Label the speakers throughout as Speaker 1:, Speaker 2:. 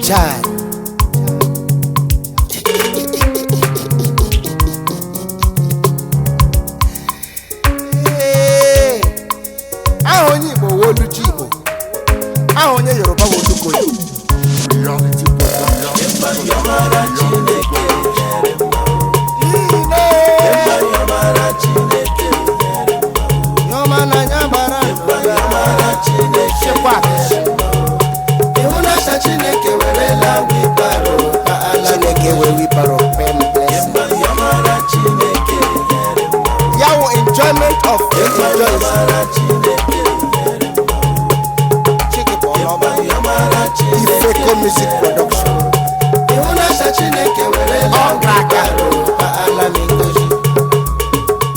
Speaker 1: Chai. Ahonyi Igbo wolu ji Igbo. Ahonye Yoruba wolu koyo. Reality Chineke werela wibaro Chineke we wibaro Yawo enjoyment of Ifeko music production Chineke werela wibaro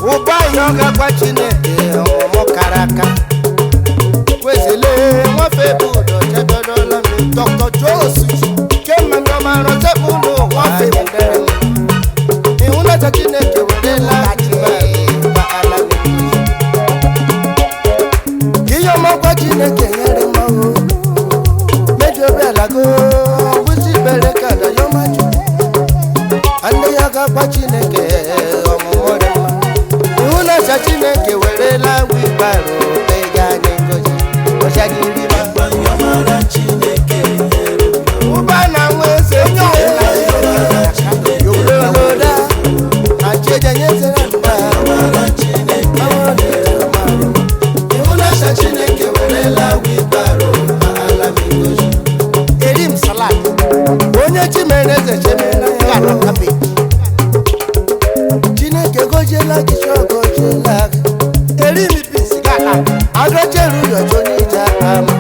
Speaker 1: Uba yoga kwa Chineke omokaraka Wezele mwafe budo chedodola Dr. Joseph came and come and take Mundo, one favorite. You will not take it with the light. Guillaume Guajine came made your bella go, which is better than your magic. And the Yaga Guajine, you will not take it with the light with Barrow, they got it. What shall you remember? Erim salad. Onye chimeneze chemena ya kabe. Chineke gojela gisho gojela. Erim pisi gala. Agrocheru yo joni ja ama.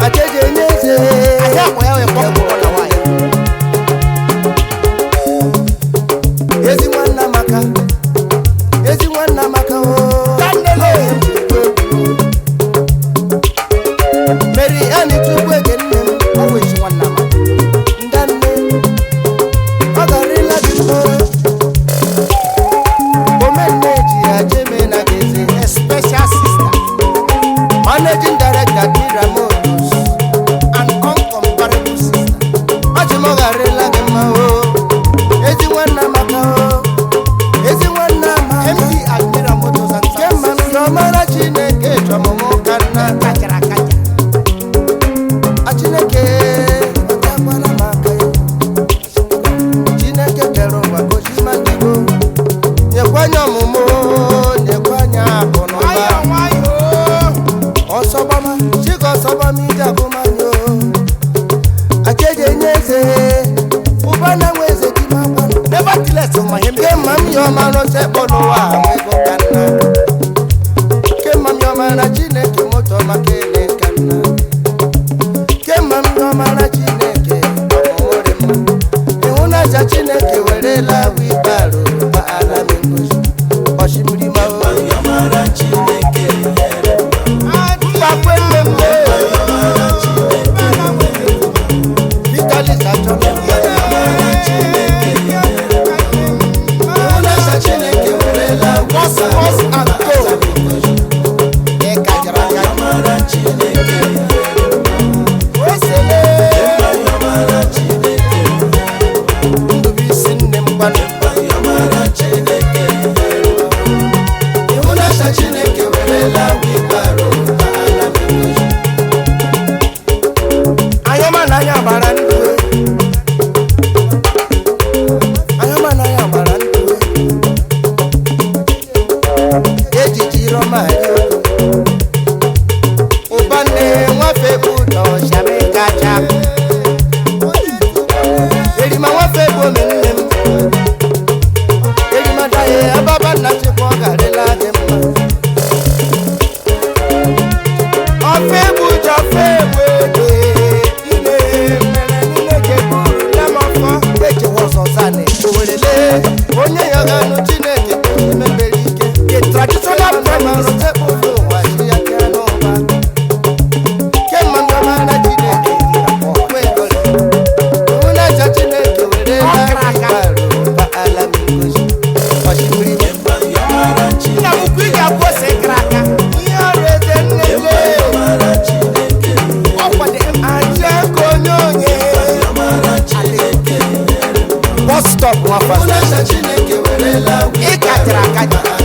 Speaker 1: Ajeje nyeze. Aya kwa yawe kwa na waya. Ezi mwana maka. Ezi mwana maka o. Kandele. Mary Annie to work and always one number. Done. Ogarilla before. Woman Nadia Jemena is a special sister. Managing director Tira Motors and uncomparable sister. Ajimogarilla Gemao. Everyone Namako. Everyone Nama. MD Admira Motors and Keman Romana Chineke Jomo Kana Kakaraka. ịkachara akaja